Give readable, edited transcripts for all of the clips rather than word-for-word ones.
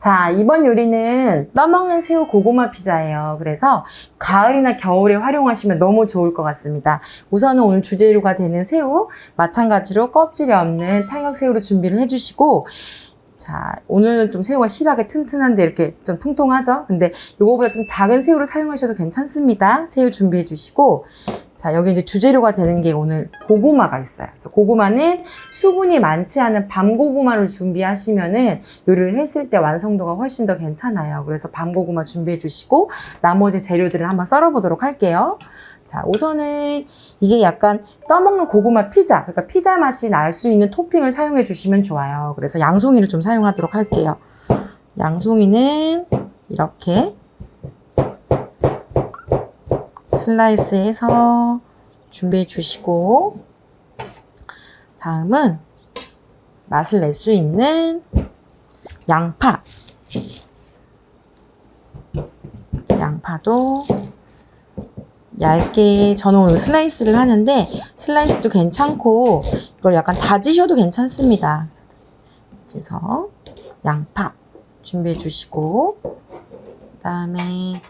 자, 이번 요리는 떠먹는 새우 고구마 피자예요. 그래서 가을이나 겨울에 활용하시면 너무 좋을 것 같습니다. 우선은 오늘 주재료가 되는 새우, 마찬가지로 껍질이 없는 탄력새우로 준비를 해주시고, 자, 오늘은 좀 새우가 실하게 튼튼한데 이렇게 좀 통통하죠? 근데 이거보다 좀 작은 새우를 사용하셔도 괜찮습니다. 새우 준비해 주시고, 자, 여기 이제 주재료가 되는 게 오늘 고구마가 있어요. 그래서 고구마는 수분이 많지 않은 밤고구마를 준비하시면은 요리를 했을 때 완성도가 훨씬 더 괜찮아요. 그래서 밤고구마 준비해 주시고, 나머지 재료들은 한번 썰어 보도록 할게요. 자, 우선은 이게 약간 떠먹는 고구마 피자, 그러니까 피자 맛이 날 수 있는 토핑을 사용해 주시면 좋아요. 그래서 양송이를 좀 사용하도록 할게요. 양송이는 이렇게 슬라이스해서 준비해 주시고, 다음은 맛을 낼 수 있는 양파도 얇게, 저는 오늘 슬라이스를 하는데 슬라이스도 괜찮고 이걸 약간 다지셔도 괜찮습니다. 그래서 양파 준비해 주시고, 그 다음에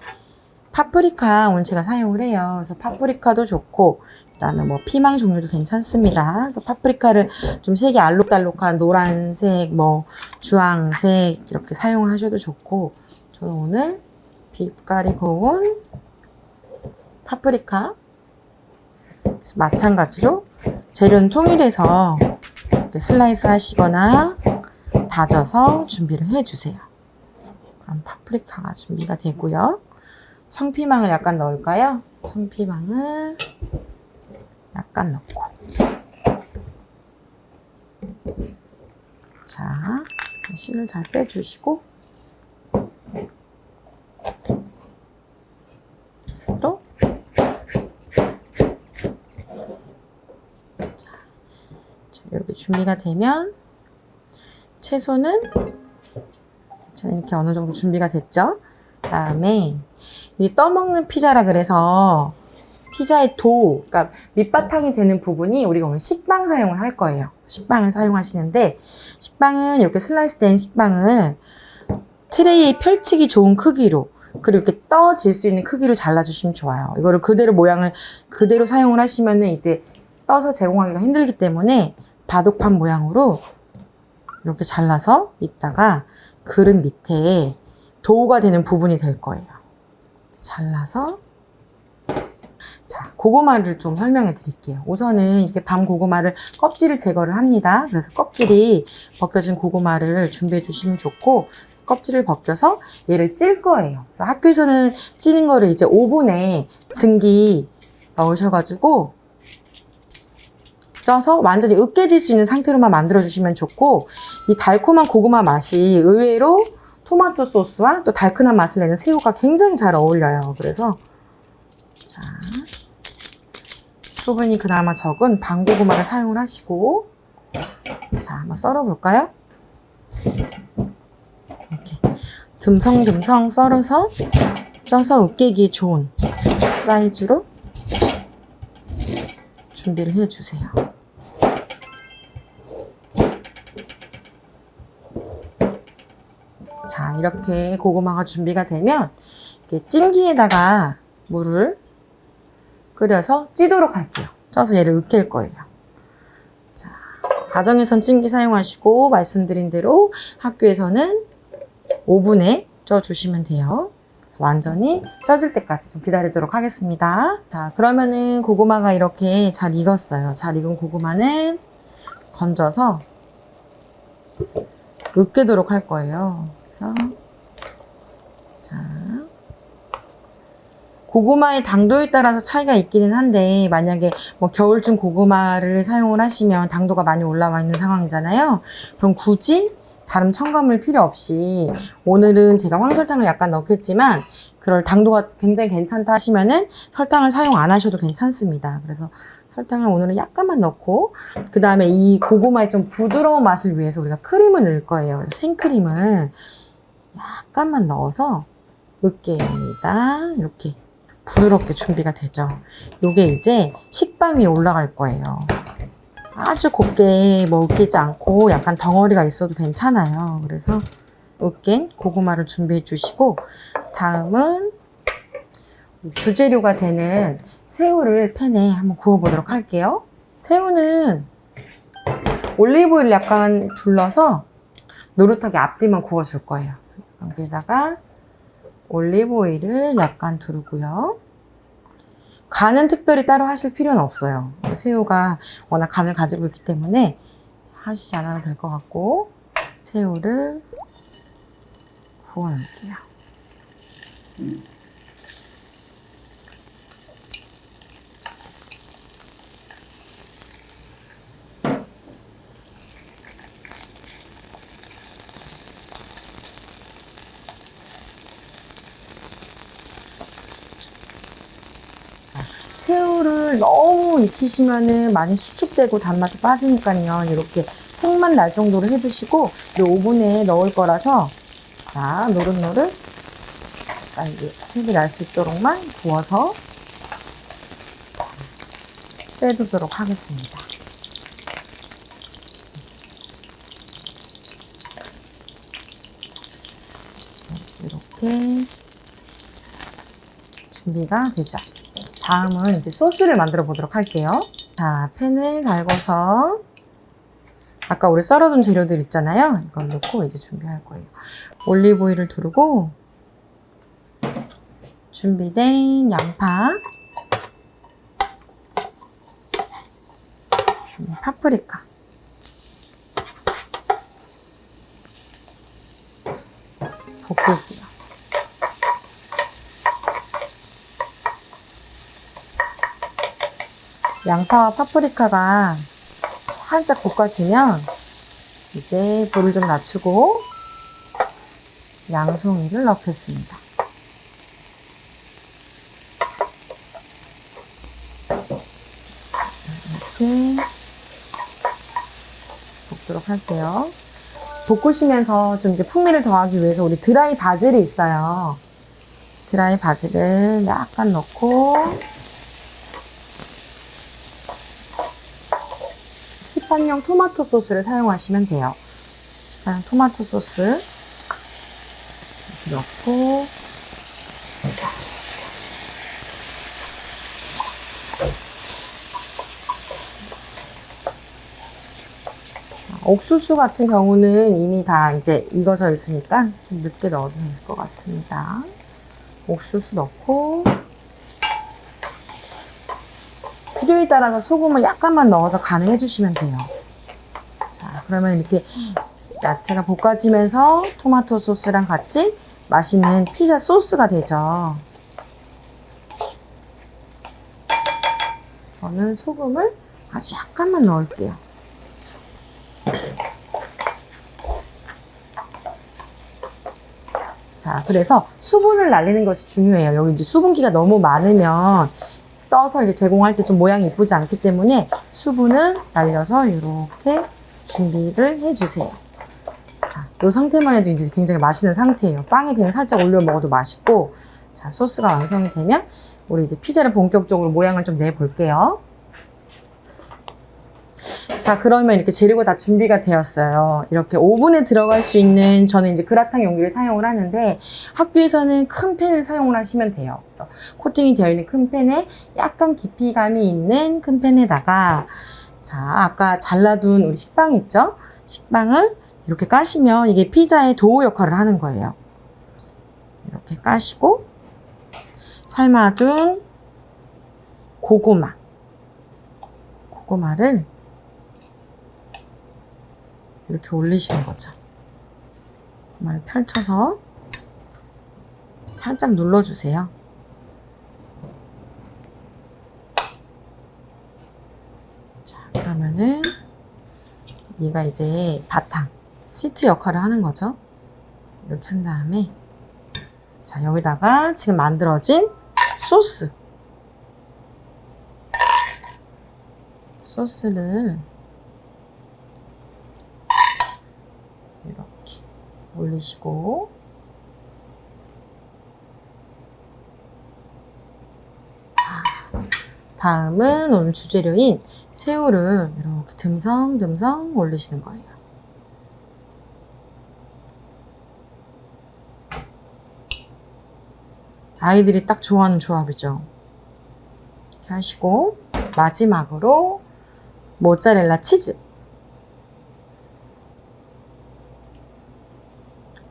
파프리카 오늘 제가 사용을 해요. 그래서 파프리카도 좋고, 그다음에 뭐 피망 종류도 괜찮습니다. 그래서 파프리카를 좀 색이 알록달록한 노란색, 뭐 주황색 이렇게 사용을 하셔도 좋고, 저는 오늘 빛깔이 고운 파프리카, 마찬가지로 재료는 통일해서 이렇게 슬라이스 하시거나 다져서 준비를 해주세요. 그럼 파프리카가 준비가 되고요. 청피망을 약간 넣을까요? 청피망을 약간 넣고, 자, 씨를 잘 빼주시고, 또 자, 이렇게 준비가 되면 채소는 이렇게 어느 정도 준비가 됐죠? 그 다음에 이 떠먹는 피자라 그래서 피자의 도우, 그러니까 밑바탕이 되는 부분이 우리가 오늘 식빵 사용을 할 거예요. 식빵을 사용하시는데, 식빵은 이렇게 슬라이스 된 식빵을 트레이에 펼치기 좋은 크기로, 그리고 이렇게 떠질 수 있는 크기로 잘라주시면 좋아요. 이거를 그대로 모양을 그대로 사용을 하시면은 이제 떠서 제공하기가 힘들기 때문에 바둑판 모양으로 이렇게 잘라서 이따가 그릇 밑에 도우가 되는 부분이 될 거예요. 잘라서, 자, 고구마를 좀 설명해 드릴게요. 우선은 이렇게 밤 고구마를 껍질을 제거를 합니다. 그래서 껍질이 벗겨진 고구마를 준비해 주시면 좋고, 껍질을 벗겨서 얘를 찔 거예요. 그래서 학교에서는 찌는 거를 이제 오븐에 증기 넣으셔가지고 쪄서 완전히 으깨질 수 있는 상태로만 만들어 주시면 좋고, 이 달콤한 고구마 맛이 의외로 토마토 소스와 또 달큰한 맛을 내는 새우가 굉장히 잘 어울려요. 그래서 자, 수분이 그나마 적은 밤고구마를 사용을 하시고, 자, 한번 썰어 볼까요? 이렇게 듬성듬성 썰어서 쪄서 으깨기 좋은 사이즈로 준비를 해주세요. 자, 이렇게 고구마가 준비가 되면 이렇게 찜기에다가 물을 끓여서 찌도록 할게요. 쪄서 얘를 으깰 거예요. 자, 가정에선 찜기 사용하시고, 말씀드린 대로 학교에서는 오븐에 쪄주시면 돼요. 완전히 쪄질 때까지 좀 기다리도록 하겠습니다. 자, 그러면은 고구마가 이렇게 잘 익었어요. 잘 익은 고구마는 건져서 으깨도록 할 거예요. 그래서 자, 고구마의 당도에 따라서 차이가 있기는 한데, 만약에 뭐 겨울쯤 고구마를 사용을 하시면 당도가 많이 올라와 있는 상황이잖아요. 그럼 굳이 다른 첨가물 필요 없이, 오늘은 제가 황설탕을 약간 넣겠지만 그럴 당도가 굉장히 괜찮다 하시면은 설탕을 사용 안 하셔도 괜찮습니다. 그래서 설탕을 오늘은 약간만 넣고, 그 다음에 이 고구마의 좀 부드러운 맛을 위해서 우리가 크림을 넣을 거예요. 생크림을 약간만 넣어서 으깨입니다. 이렇게 부드럽게 준비가 되죠. 요게 이제 식빵 위에 올라갈 거예요. 아주 곱게 뭐 으깨지 않고 약간 덩어리가 있어도 괜찮아요. 그래서 으깬 고구마를 준비해 주시고, 다음은 주재료가 되는 새우를 팬에 한번 구워보도록 할게요. 새우는 올리브오일 약간 둘러서 노릇하게 앞뒤만 구워줄 거예요. 여기다가 올리브오일을 약간 두르고요. 간은 특별히 따로 하실 필요는 없어요. 새우가 워낙 간을 가지고 있기 때문에 하시지 않아도 될 것 같고, 새우를 구워놓을게요. 새우를 너무 익히시면은 많이 수축되고 단맛이 빠지니까요. 이렇게 색만 날 정도로 해두시고, 오븐에 넣을 거라서, 자, 노릇노릇 이게 색이 날 수 있도록만 구워서 빼두도록 하겠습니다. 이렇게 준비가 되죠. 다음은 이제 소스를 만들어 보도록 할게요. 자, 팬을 달궈서 아까 우리 썰어둔 재료들 있잖아요. 이걸 넣고 이제 준비할 거예요. 올리브오일을 두르고 준비된 양파, 파프리카, 볶을게요. 양파와 파프리카가 살짝 볶아지면 이제 불을 좀 낮추고 양송이를 넣겠습니다. 이렇게 볶도록 할게요. 볶으시면서 좀 이렇게 풍미를 더하기 위해서 우리 드라이 바질이 있어요. 드라이 바질을 약간 넣고 시판용 토마토 소스를 사용하시면 돼요. 시판용 토마토 소스 이렇게 넣고 옥수수 같은 경우는 이미 다 이제 익어져 있으니까 좀 늦게 넣어도 될 것 같습니다. 옥수수 넣고 필요에 따라서 소금을 약간만 넣어서 간을 해주시면 돼요. 자, 그러면 이렇게 야채가 볶아지면서 토마토 소스랑 같이 맛있는 피자 소스가 되죠. 저는 소금을 아주 약간만 넣을게요. 자, 그래서 수분을 날리는 것이 중요해요. 여기 이제 수분기가 너무 많으면 떠서 이제 제공할 때 좀 모양이 이쁘지 않기 때문에 수분을 날려서 이렇게 준비를 해주세요. 자, 이 상태만 해도 이제 굉장히 맛있는 상태예요. 빵에 그냥 살짝 올려 먹어도 맛있고, 자, 소스가 완성이 되면 우리 이제 피자를 본격적으로 모양을 좀 내볼게요. 자, 그러면 이렇게 재료가 다 준비가 되었어요. 이렇게 오븐에 들어갈 수 있는, 저는 이제 그라탕 용기를 사용을 하는데 학교에서는 큰 팬을 사용을 하시면 돼요. 그래서 코팅이 되어 있는 큰 팬에 약간 깊이감이 있는 큰 팬에다가, 자, 아까 잘라둔 우리 식빵 있죠? 식빵을 이렇게 까시면 이게 피자의 도우 역할을 하는 거예요. 이렇게 까시고 삶아둔 고구마를 이렇게 올리시는 거죠. 고구마를 펼쳐서 살짝 눌러주세요. 자, 그러면은 얘가 이제 바탕, 시트 역할을 하는 거죠. 이렇게 한 다음에, 자, 여기다가 지금 만들어진 소스를 이렇게 올리시고, 다음은 오늘 주재료인 새우를 이렇게 듬성듬성 올리시는 거예요. 아이들이 딱 좋아하는 조합이죠. 이렇게 하시고 마지막으로 모짜렐라 치즈.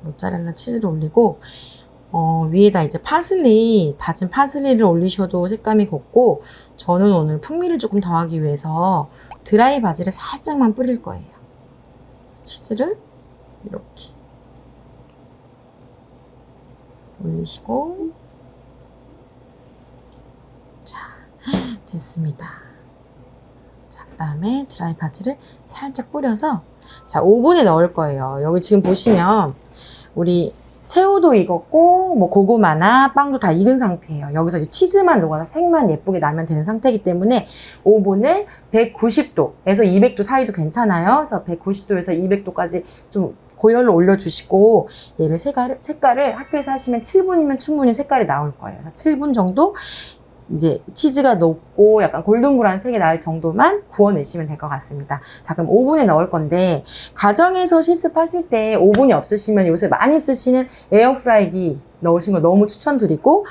모짜렐라 치즈를 올리고 위에다 이제 파슬리, 다진 파슬리를 올리셔도 색감이 곱고, 저는 오늘 풍미를 조금 더하기 위해서 드라이 바질을 살짝만 뿌릴 거예요. 치즈를 이렇게 올리시고, 자, 됐습니다. 자, 그 다음에 드라이 바질을 살짝 뿌려서, 자, 오븐에 넣을 거예요. 여기 지금 보시면 우리 새우도 익었고 뭐 고구마나 빵도 다 익은 상태예요. 여기서 이제 치즈만 녹아서 색만 예쁘게 나면 되는 상태이기 때문에 오븐을 190도에서 200도 사이도 괜찮아요. 그래서 190도에서 200도까지 좀 고열로 올려주시고, 얘를 색깔을 학교에서 하시면 7분이면 충분히 색깔이 나올 거예요. 그래서 7분 정도 이제 치즈가 녹고 약간 골든브라운 색이 날 정도만 구워내시면 될 것 같습니다. 자, 그럼 오븐에 넣을 건데, 가정에서 실습하실 때 오븐이 없으시면 요새 많이 쓰시는 에어프라이기 넣으신 거 너무 추천드리고,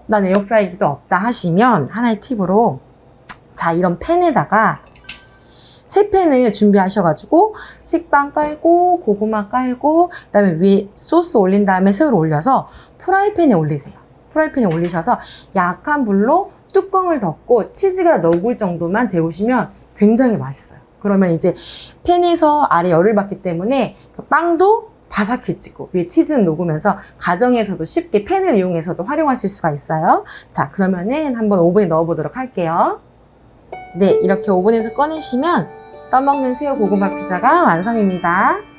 난 에어프라이기도 없다 하시면 하나의 팁으로, 자, 이런 팬에다가 세 팬을 준비하셔가지고 식빵 깔고 고구마 깔고 그다음에 위에 소스 올린 다음에 새우를 올려서 프라이팬에 올리세요. 프라이팬에 올리셔서 약한 불로 뚜껑을 덮고 치즈가 녹을 정도만 데우시면 굉장히 맛있어요. 그러면 이제 팬에서 아래 열을 받기 때문에 빵도 바삭해지고 위에 치즈는 녹으면서 가정에서도 쉽게 팬을 이용해서도 활용하실 수가 있어요. 자, 그러면은 한번 오븐에 넣어보도록 할게요. 네, 이렇게 오븐에서 꺼내시면 떠먹는 새우 고구마 피자가 완성입니다.